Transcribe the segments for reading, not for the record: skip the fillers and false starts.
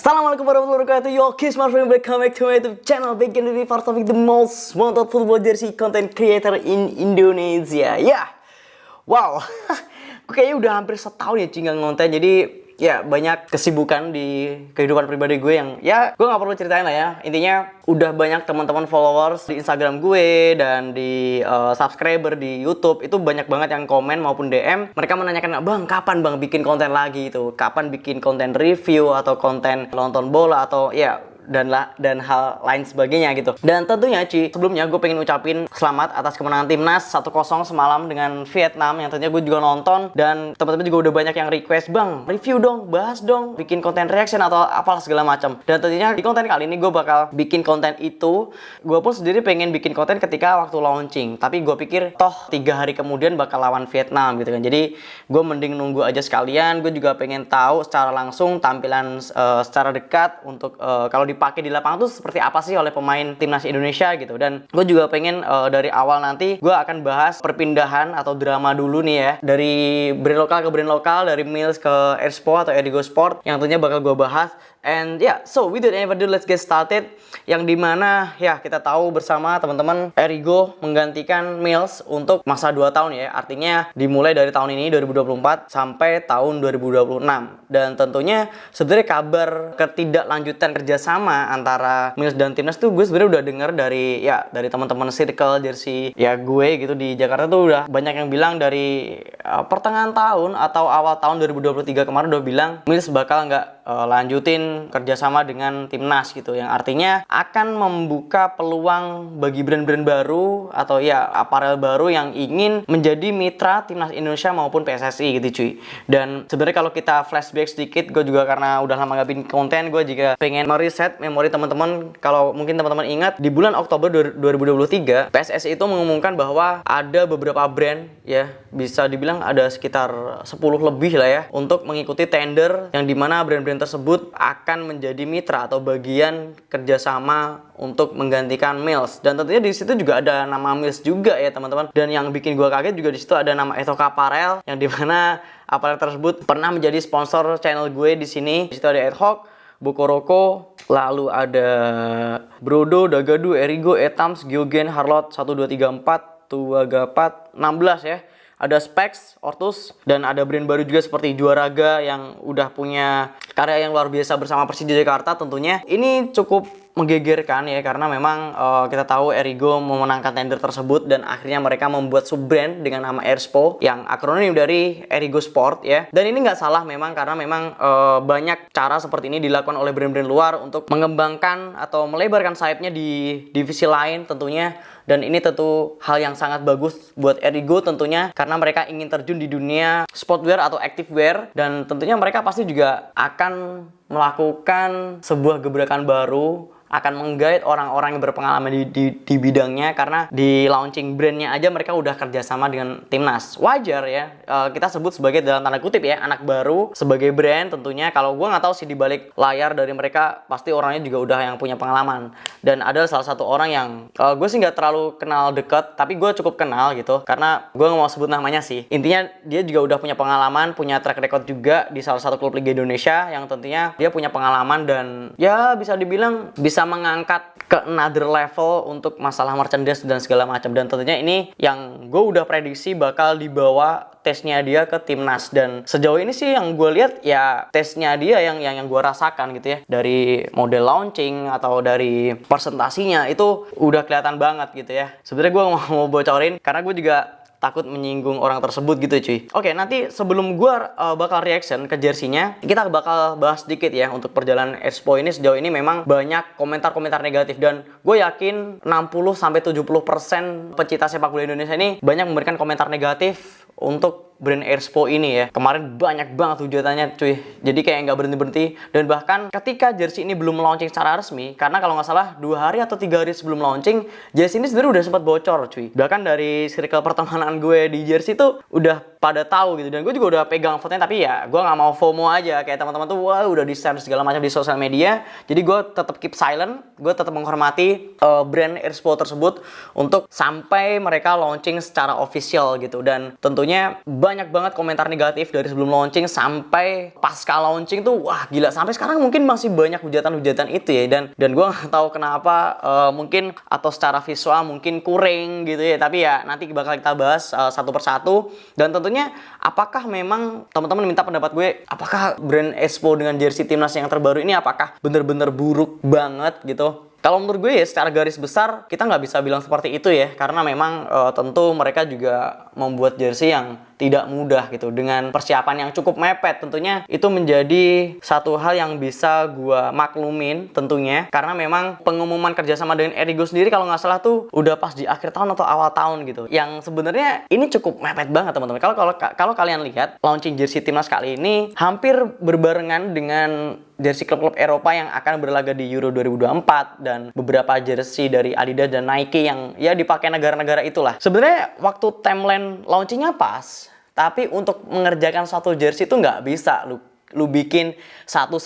Assalamualaikum warahmatullahi wabarakatuh. Yo, kiss my friend, welcome back to my YouTube channel. Back in the first topic, the most wanted football jersey content creator in Indonesia. Ya, wow, gue kayaknya udah hampir setahun ya nggak ngonten. Jadi ya banyak kesibukan di kehidupan pribadi gue yang ya gue nggak perlu ceritain lah ya. Intinya udah banyak teman-teman followers di Instagram gue dan di subscriber di YouTube itu banyak banget yang komen maupun DM. Mereka menanyakan, bang kapan bang bikin konten lagi itu? Kapan bikin konten review atau konten nonton bola atau ya dan hal lain sebagainya gitu. Dan tentunya sebelumnya gue pengen ucapin selamat atas kemenangan timnas 1-0 semalam dengan Vietnam yang tentunya gue juga nonton. Dan teman-teman juga udah banyak yang request, bang review dong, bahas dong, bikin konten reaction atau apalah segala macam. Dan tentunya di konten kali ini gue bakal bikin konten itu. Gue pun sendiri pengen bikin konten ketika waktu launching, tapi gue pikir toh 3 hari kemudian bakal lawan Vietnam gitu kan. Jadi gue mending nunggu aja sekalian. Gue juga pengen tahu secara langsung tampilan secara dekat untuk kalau dipakai di lapangan tuh seperti apa sih oleh pemain timnas Indonesia gitu. Dan gue juga pengen dari awal nanti gue akan bahas perpindahan atau drama dulu nih ya, dari brand lokal ke brand lokal, dari Mills ke Erspo atau Erigo Sport yang tentunya bakal gue bahas. And yeah, so without any further, let's get started. Yang dimana ya kita tahu bersama teman-teman, Erigo menggantikan Mills untuk masa 2 tahun ya. Artinya dimulai dari tahun ini 2024 sampai tahun 2026. Dan tentunya sebenarnya kabar ketidaklanjutan kerjasama antara Mills dan timnas tuh gue sebenarnya udah dengar dari teman-teman circle jersey ya gue gitu di Jakarta tuh udah banyak yang bilang dari pertengahan tahun atau awal tahun 2023 kemarin udah bilang Mills bakal nggak lanjutin kerjasama dengan timnas gitu, yang artinya akan membuka peluang bagi brand-brand baru atau ya aparel baru yang ingin menjadi mitra timnas Indonesia maupun PSSI gitu cuy. Dan sebenarnya kalau kita flashback sedikit, gue juga karena udah lama gak bikin konten, gue juga pengen mereset memori teman-teman. Kalau mungkin teman-teman ingat, di bulan Oktober 2023 PSSI itu mengumumkan bahwa ada beberapa brand ya, bisa dibilang ada sekitar 10 lebih lah ya, untuk mengikuti tender yang dimana brand-brand tersebut akan menjadi mitra atau bagian kerjasama untuk menggantikan Mills. Dan tentunya di situ juga ada nama Mills juga ya teman-teman. Dan yang bikin gue kaget juga di situ ada nama Etoka Apparel, yang dimana apparel tersebut pernah menjadi sponsor channel gue di sini. Di situ ada Adhoc, Bokoroko, lalu ada Brodo, Dagadu, Erigo, Etams, Gyogen, Harlot 1234, Tuagapat 16 ya. Ada Specs, Ortus, dan ada brand baru juga seperti Juaraga yang udah punya karya yang luar biasa bersama Persija Jakarta tentunya. Ini cukup menggegerkan ya, karena memang kita tahu Erigo memenangkan tender tersebut dan akhirnya mereka membuat sub-brand dengan nama Erspo yang akronim dari Erigo Sport ya. Dan ini nggak salah memang, karena memang banyak cara seperti ini dilakukan oleh brand-brand luar untuk mengembangkan atau melebarkan sayapnya di divisi lain tentunya. Dan ini tentu hal yang sangat bagus buat Erigo tentunya, karena mereka ingin terjun di dunia sportwear atau activewear. Dan tentunya mereka pasti juga akan melakukan sebuah gebrakan baru, akan menggait orang-orang yang berpengalaman di bidangnya, karena di launching brandnya aja mereka udah kerjasama dengan timnas. Wajar ya, kita sebut sebagai dalam tanda kutip ya anak baru sebagai brand tentunya. Kalau gue nggak tahu sih di balik layar dari mereka, pasti orangnya juga udah yang punya pengalaman. Dan ada salah satu orang yang gue sih nggak terlalu kenal dekat, tapi gue cukup kenal gitu, karena gue nggak mau sebut namanya sih. Intinya dia juga udah punya pengalaman, punya track record juga di salah satu klub Liga Indonesia, yang tentunya dia punya pengalaman dan ya bisa dibilang bisa mengangkat ke another level untuk masalah merchandise dan segala macam. Dan tentunya ini yang gue udah prediksi bakal dibawa tesnya dia ke timnas. Dan sejauh ini sih yang gue lihat ya tesnya dia yang gue rasakan gitu ya, dari model launching atau dari presentasinya itu udah kelihatan banget gitu ya. Sebenarnya gue mau bocorin karena gue juga takut menyinggung orang tersebut gitu cuy. Oke, nanti sebelum gue bakal reaction ke jersey-nya, kita bakal bahas sedikit ya untuk perjalanan Erspo ini. Sejauh ini memang banyak komentar-komentar negatif, dan gue yakin 60-70% pecinta sepak bola Indonesia ini banyak memberikan komentar negatif untuk brand Erspo ini ya. Kemarin banyak banget hujatannya cuy, jadi kayak nggak berhenti-berhenti. Dan bahkan ketika jersey ini belum launching secara resmi, karena kalau nggak salah 2 hari atau 3 hari sebelum launching, jersey ini sebenarnya udah sempat bocor cuy. Bahkan dari circle pertemanan gue di jersey tuh udah pada tahu gitu. Dan gue juga udah pegang fotonya, tapi ya gue nggak mau FOMO aja kayak teman-teman tuh wah udah di share segala macam di sosial media. Jadi gue tetap keep silent, gue tetap menghormati brand Airsport tersebut untuk sampai mereka launching secara official gitu. Dan tentunya banyak banget komentar negatif dari sebelum launching sampai pasca launching tuh wah gila, sampai sekarang mungkin masih banyak hujatan-hujatan itu ya. Dan gue nggak tahu kenapa, mungkin atau secara visual mungkin kurang gitu ya, tapi ya nanti bakal kita bahas satu persatu. Dan tentunya apakah memang teman-teman minta pendapat gue, apakah brand Expo dengan jersey timnas yang terbaru ini apakah bener-bener buruk banget gitu. Kalau menurut gue ya secara garis besar kita nggak bisa bilang seperti itu ya, karena memang tentu mereka juga membuat jersey yang tidak mudah gitu, dengan persiapan yang cukup mepet. Tentunya itu menjadi satu hal yang bisa gue maklumin tentunya, karena memang pengumuman kerjasama dengan Erigo sendiri kalau nggak salah tuh udah pas di akhir tahun atau awal tahun gitu, yang sebenarnya ini cukup mepet banget teman-teman. Kalau kalian lihat launching jersey timnas kali ini hampir berbarengan dengan jersey klub-klub Eropa yang akan berlaga di Euro 2024 dan beberapa jersey dari Adidas dan Nike yang ya dipakai negara-negara itulah. Sebenarnya waktu timeline launchingnya pas, tapi untuk mengerjakan satu jersey itu nggak bisa lu bikin 1-3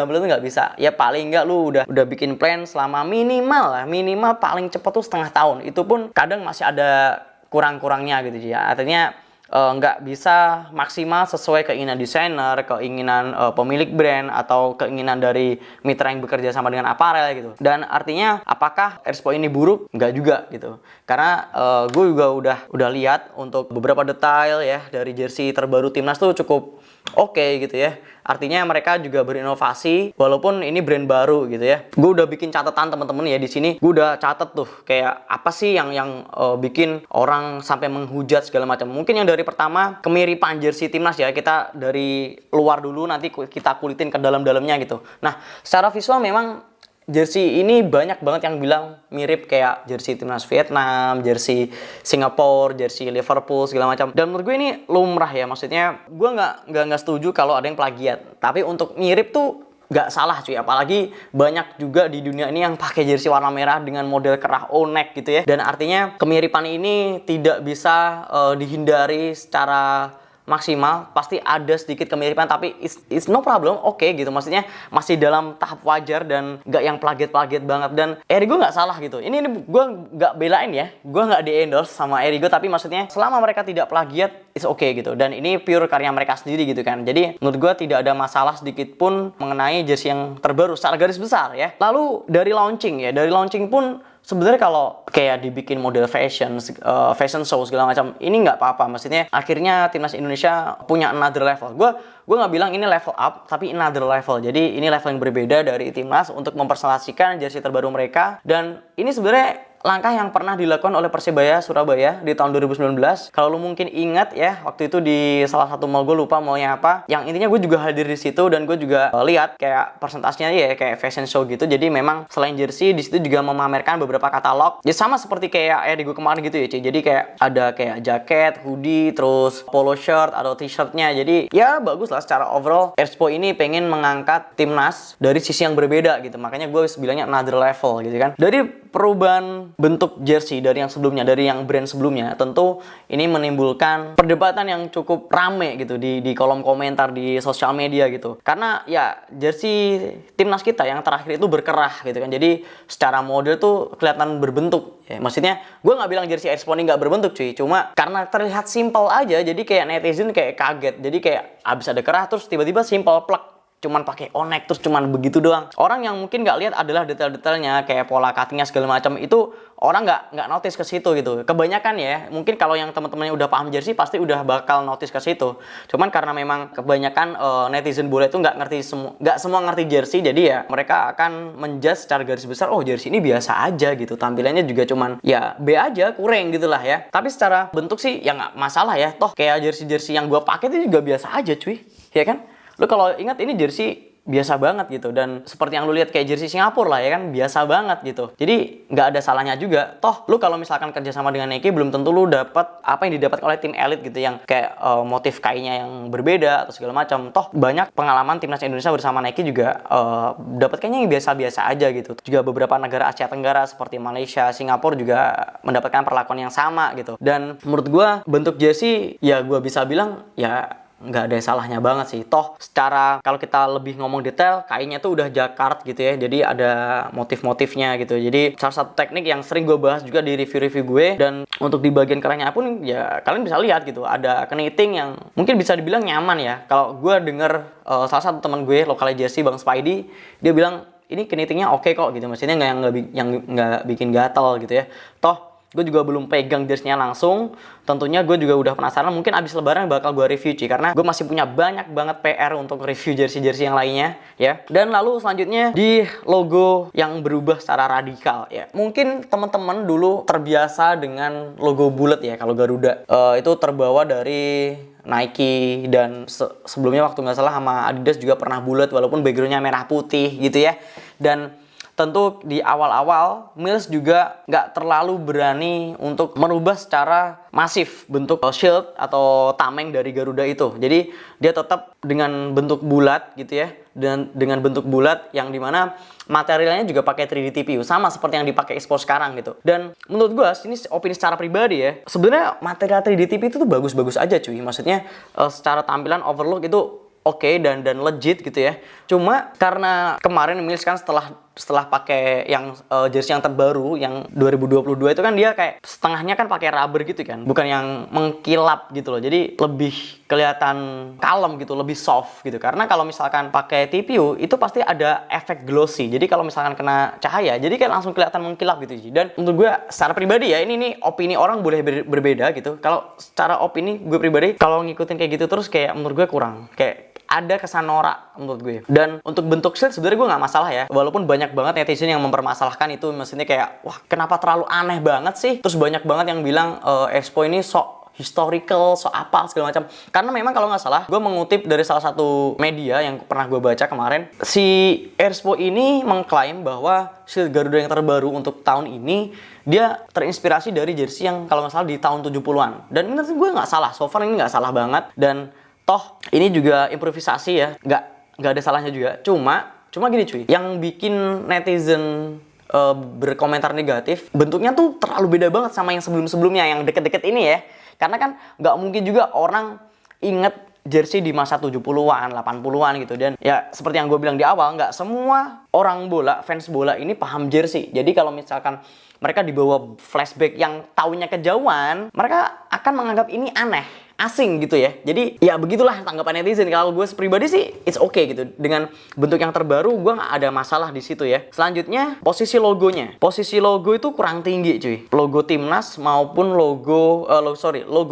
bulan itu nggak bisa. Ya paling nggak lu udah bikin plan selama minimal paling cepat tuh setengah tahun. Itu pun kadang masih ada kurang-kurangnya gitu ya. Artinya nggak bisa maksimal sesuai keinginan desainer, keinginan pemilik brand, atau keinginan dari mitra yang bekerja sama dengan aparel gitu. Dan artinya apakah Airsport ini buruk? Nggak juga gitu. Karena gue juga udah lihat untuk beberapa detail ya dari jersey terbaru timnas tuh cukup oke gitu ya. Artinya mereka juga berinovasi walaupun ini brand baru gitu ya. Gue udah bikin catatan teman-teman ya di sini. Gue udah catat tuh kayak apa sih yang bikin orang sampai menghujat segala macam. Mungkin yang dari pertama kemiripan jersey timnas ya. Kita dari luar dulu, nanti kita kulitin ke dalam-dalamnya gitu. Nah, secara visual memang jersey ini banyak banget yang bilang mirip kayak jersey timnas Vietnam, jersey Singapura, jersey Liverpool segala macam. Dan menurut gue ini lumrah ya, maksudnya gue nggak setuju kalau ada yang plagiat. Tapi untuk mirip tuh nggak salah cuy, apalagi banyak juga di dunia ini yang pakai jersey warna merah dengan model kerah O-neck gitu ya. Dan artinya kemiripan ini tidak bisa dihindari secara maksimal, pasti ada sedikit kemiripan, tapi it's no problem, oke gitu, maksudnya masih dalam tahap wajar dan nggak yang plagiat banget. Dan Erigo nggak salah gitu, ini gue nggak belain ya, gue nggak di-endorse sama Erigo, tapi maksudnya selama mereka tidak plagiat, it's okay gitu, dan ini pure karya mereka sendiri gitu kan. Jadi menurut gue tidak ada masalah sedikit pun mengenai jersey yang terbaru secara garis besar ya. Lalu dari launching pun sebenarnya kalau kayak dibikin model fashion show segala macam, ini nggak apa-apa. Maksudnya akhirnya timnas Indonesia punya another level. Gue nggak bilang ini level up, tapi another level. Jadi ini level yang berbeda dari timnas untuk mempresentasikan jersey terbaru mereka. Dan ini sebenarnya langkah yang pernah dilakukan oleh Persebaya Surabaya di tahun 2019. Kalau lu mungkin ingat ya, waktu itu di salah satu mall, gue lupa mallnya apa. Yang intinya gue juga hadir di situ dan gue juga lihat kayak presentasinya ya kayak fashion show gitu. Jadi memang selain jersey di situ juga memamerkan beberapa katalog. Ya sama seperti kayak Erigo kemarin gitu ya, Ci. Jadi kayak ada kayak jaket, hoodie, terus polo shirt atau t-shirtnya. Jadi ya bagus lah secara overall. Expo ini pengen mengangkat timnas dari sisi yang berbeda gitu. Makanya gue bilangnya another level gitu kan. Dari perubahan bentuk jersey dari yang sebelumnya, dari yang brand sebelumnya, tentu ini menimbulkan perdebatan yang cukup rame gitu di kolom komentar di sosial media gitu. Karena ya jersey timnas kita yang terakhir itu berkerah gitu kan. Jadi secara model tuh kelihatan berbentuk. Ya, maksudnya gue nggak bilang jersey Expo ini nggak berbentuk cuy, cuma karena terlihat simple aja, jadi kayak netizen kayak kaget. Jadi kayak abis ada kerah terus tiba-tiba simple plug, cuman pakai O-neck terus cuman begitu doang. Orang yang mungkin nggak lihat adalah detail-detailnya kayak pola cuttingnya segala macam, itu orang nggak notice ke situ gitu. Kebanyakan ya, mungkin kalau yang teman-temannya udah paham jersey pasti udah bakal notice ke situ. Cuman karena memang kebanyakan netizen bola itu nggak semua ngerti jersey, jadi ya mereka akan menjudge secara garis besar, oh jersey ini biasa aja gitu, tampilannya juga cuman ya B aja, kurang gitulah ya. Tapi secara bentuk sih ya nggak masalah ya, toh kayak jersey yang gua pakai itu juga biasa aja cuy, ya kan? Lu kalau ingat ini jersey biasa banget gitu. Dan seperti yang lu lihat kayak jersey Singapura lah ya kan, biasa banget gitu. Jadi nggak ada salahnya juga. Toh lu kalau misalkan kerjasama dengan Nike belum tentu lu dapat apa yang didapat oleh tim elit gitu, yang kayak motif kainnya yang berbeda atau segala macam. Toh banyak pengalaman timnas Indonesia bersama Nike juga dapat kayaknya yang biasa-biasa aja gitu. Juga beberapa negara Asia Tenggara seperti Malaysia, Singapura juga mendapatkan perlakuan yang sama gitu. Dan menurut gua bentuk jersey ya gua bisa bilang ya nggak ada salahnya banget sih. Toh secara kalau kita lebih ngomong detail, kainnya tuh udah jacquard gitu ya, jadi ada motif-motifnya gitu. Jadi salah satu teknik yang sering gue bahas juga di review-review gue, dan untuk di bagian kerahnya pun ya kalian bisa lihat gitu, ada keniting yang mungkin bisa dibilang nyaman ya. Kalau gue denger salah satu teman gue lokal jersey, Bang Spidey, dia bilang ini kenitingnya oke kok gitu, maksudnya nggak bikin gatal gitu ya. Toh gue juga belum pegang jersey-nya langsung. Tentunya gue juga udah penasaran, mungkin abis lebaran bakal gue review cuy, karena gue masih punya banyak banget PR untuk review jersey-jersey yang lainnya ya. Dan lalu selanjutnya di logo yang berubah secara radikal ya. Mungkin teman-teman dulu terbiasa dengan logo bulat ya kalau Garuda. Itu terbawa dari Nike, dan sebelumnya waktu nggak salah sama Adidas juga pernah bulat walaupun backgroundnya merah putih gitu ya. Dan tentu di awal-awal Mills juga nggak terlalu berani untuk merubah secara masif bentuk shield atau tameng dari Garuda itu. Jadi dia tetap dengan bentuk bulat gitu ya, dan dengan bentuk bulat yang dimana materialnya juga pakai 3D TPU sama seperti yang dipakai Expo sekarang gitu. Dan menurut gua ini opini secara pribadi ya, sebenarnya material 3D TPU itu tuh bagus-bagus aja cuy. Maksudnya secara tampilan overlook itu oke dan legit gitu ya. Cuma karena kemarin Mills kan setelah pakai yang jersey yang terbaru yang 2022 itu kan dia kayak setengahnya kan pakai rubber gitu kan, bukan yang mengkilap gitu loh. Jadi lebih kelihatan kalem gitu, lebih soft gitu. Karena kalau misalkan pakai TPU itu pasti ada efek glossy. Jadi kalau misalkan kena cahaya jadi kan langsung kelihatan mengkilap gitu sih. Dan menurut gue secara pribadi ya, ini opini orang boleh berbeda gitu. Kalau secara opini gue pribadi kalau ngikutin kayak gitu terus kayak menurut gue kurang, kayak ada kesan norak menurut gue. Dan untuk bentuk shield sebenarnya gue nggak masalah ya, walaupun banyak banget netizen yang mempermasalahkan itu, maksudnya kayak wah kenapa terlalu aneh banget sih, terus banyak banget yang bilang Expo ini sok historical, sok apa segala macam. Karena memang kalau nggak salah gue mengutip dari salah satu media yang pernah gue baca kemarin, si Expo ini mengklaim bahwa shield Garuda yang terbaru untuk tahun ini dia terinspirasi dari jersey yang kalau nggak salah di tahun 70-an. Dan menurut gue nggak salah, so far ini nggak salah banget. Dan toh ini juga improvisasi ya, nggak ada salahnya juga. Cuma gini cuy, yang bikin netizen berkomentar negatif, bentuknya tuh terlalu beda banget sama yang sebelum-sebelumnya, yang deket-deket ini ya. Karena kan nggak mungkin juga orang inget jersey di masa 70-an, 80-an gitu. Dan ya seperti yang gue bilang di awal, nggak semua orang bola, fans bola ini paham jersey. Jadi kalau misalkan mereka dibawa flashback yang tahunnya kejauhan, mereka akan menganggap ini aneh, asing gitu ya. Jadi ya begitulah tanggapan netizen. Kalau gue pribadi sih it's okay gitu, dengan bentuk yang terbaru gue nggak ada masalah di situ ya. Selanjutnya posisi logonya, posisi logo itu kurang tinggi cuy. Logo timnas maupun logo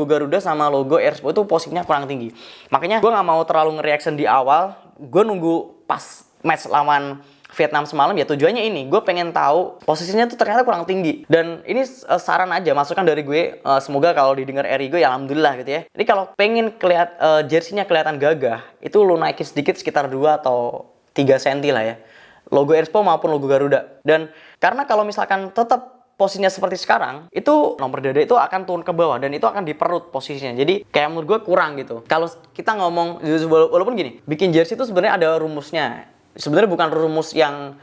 Garuda sama logo Expo itu posisinya kurang tinggi. Makanya gue nggak mau terlalu nge-reaction di awal. Gue nunggu pas match lawan Vietnam semalam ya, tujuannya ini gue pengen tahu posisinya tuh ternyata kurang tinggi. Dan ini saran aja, masukan dari gue, semoga kalau didengar Eri gue ya alhamdulillah gitu ya. Jadi kalau pengen jersey-nya kelihatan gagah, itu lo naikin sedikit sekitar 2 atau 3 cm lah ya, logo Expo maupun logo Garuda. Dan karena kalau misalkan tetap posisinya seperti sekarang, itu nomor dada itu akan turun ke bawah dan itu akan di perut posisinya. Jadi kayak menurut gue kurang gitu. Kalau kita ngomong, walaupun gini, bikin jersey itu sebenarnya ada rumusnya. Sebenarnya bukan rumus yang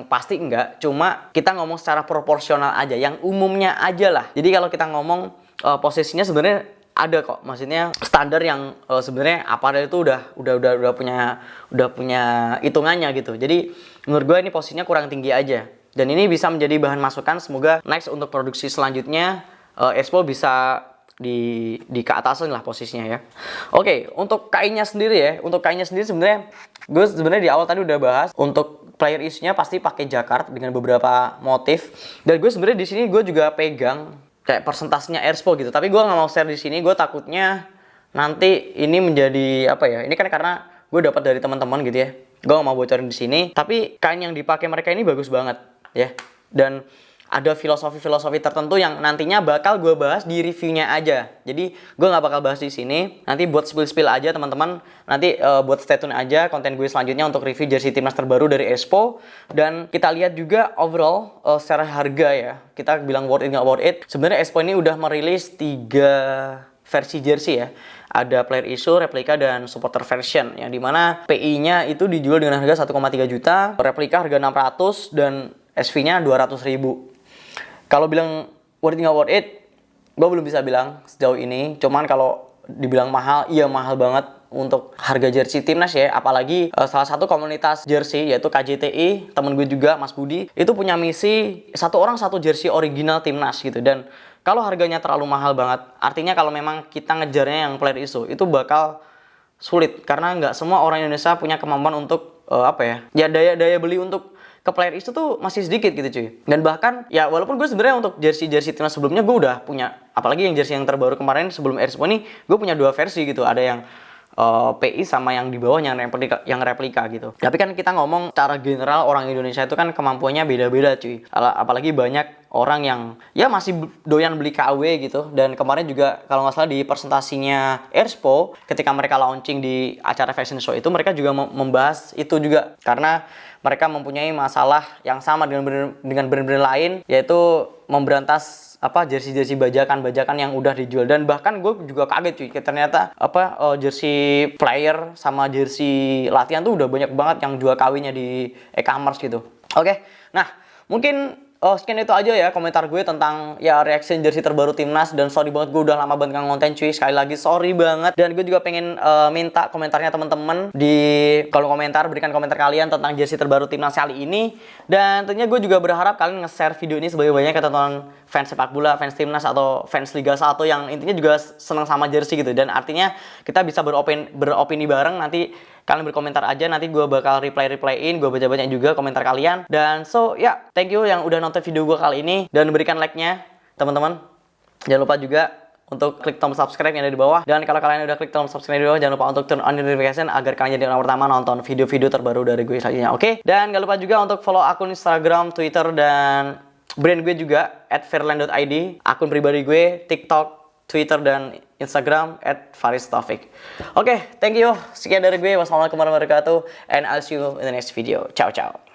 pasti enggak, cuma kita ngomong secara proporsional aja, yang umumnya aja lah. Jadi kalau kita ngomong posisinya sebenarnya ada kok, maksudnya standar yang sebenarnya aparel itu udah punya hitungannya gitu. Jadi menurut gue ini posisinya kurang tinggi aja. Dan ini bisa menjadi bahan masukan, semoga next untuk produksi selanjutnya Expo bisa di keatasan lah posisinya ya. Oke, untuk kainnya sendiri sebenarnya gue di awal tadi udah bahas, untuk player isunya pasti pakai jacquard dengan beberapa motif. Dan gue sebenarnya di sini gue juga pegang kayak persentasenya Expo gitu, tapi gue nggak mau share di sini. Gue takutnya nanti ini menjadi apa ya, ini kan karena gue dapat dari teman-teman gitu ya, gue nggak mau bocorin di sini. Tapi kain yang dipakai mereka ini bagus banget ya. Dan ada filosofi-filosofi tertentu yang nantinya bakal gue bahas di reviewnya aja. Jadi gue nggak bakal bahas di sini. Nanti buat spill aja teman-teman. Nanti buat stay tune aja konten gue selanjutnya untuk review jersey timnas terbaru dari Expo. Dan kita lihat juga overall secara harga ya. Kita bilang worth it nggak worth it. Sebenarnya Expo ini udah merilis 3 versi jersey ya. Ada player issue, replika, dan supporter version. Yang dimana PI-nya itu dijual dengan harga 1,3 juta. Replika harga 600 dan SV-nya 200.000. Kalau bilang worth it nggak worth it, gue belum bisa bilang sejauh ini. Cuman kalau dibilang mahal, iya mahal banget untuk harga jersey timnas ya. Apalagi salah satu komunitas jersey yaitu KJTI, temen gue juga Mas Budi, itu punya misi satu orang satu jersey original timnas gitu. Dan kalau harganya terlalu mahal banget, artinya kalau memang kita ngejarnya yang player issue, itu bakal sulit. Karena nggak semua orang Indonesia punya kemampuan untuk ya daya beli untuk ke player issue tuh masih sedikit gitu cuy. Dan bahkan ya walaupun gue sebenarnya untuk jersey timnas sebelumnya gue udah punya, apalagi yang jersey yang terbaru kemarin sebelum Expo ini, gue punya 2 versi gitu. Ada yang PI sama yang di bawah yang replika gitu. Tapi kan kita ngomong secara general orang Indonesia itu kan kemampuannya beda-beda cuy. Apalagi banyak orang yang ya masih doyan beli KW gitu. Dan kemarin juga kalau nggak salah di presentasinya Expo ketika mereka launching di acara fashion show itu, mereka juga membahas itu juga. Karena mereka mempunyai masalah yang sama dengan brand-brand lain, yaitu memberantas jersey bajakan yang udah dijual. Dan bahkan gue juga kaget cuy, ternyata jersey player sama jersey latihan tuh udah banyak banget yang jual KW-nya di e-commerce gitu. Oke, nah mungkin sekian itu aja ya komentar gue tentang ya reaction jersey terbaru timnas. Dan sorry banget gue udah lama banget ngonten cuy, sekali lagi sorry banget. Dan gue juga pengen minta komentarnya teman-teman di kolom komentar, berikan komentar kalian tentang jersey terbaru timnas kali ini. Dan tentunya gue juga berharap kalian nge-share video ini sebanyak-banyaknya ke teman-teman fans sepak bola, fans timnas atau fans Liga 1 yang intinya juga senang sama jersey gitu. Dan artinya kita bisa beropini bareng. Nanti kalian berkomentar aja, nanti gue bakal replyin, gue baca-baca juga komentar kalian. Dan so ya, thank you yang udah nonton video gue kali ini. Dan berikan like-nya teman-teman. Jangan lupa juga untuk klik tombol subscribe yang ada di bawah. Dan kalau kalian udah klik tombol subscribe di bawah, jangan lupa untuk turn on notification agar kalian jadi orang pertama nonton video-video terbaru dari gue selanjutnya. Oke? Dan jangan lupa juga untuk follow akun Instagram, Twitter, dan brand gue juga @fairland.id, akun pribadi gue, TikTok, Twitter, dan Instagram @faristaufik. Oke, thank you. Sekian dari gue. Wassalamualaikum warahmatullahi wabarakatuh. And I'll see you in the next video. Ciao, ciao.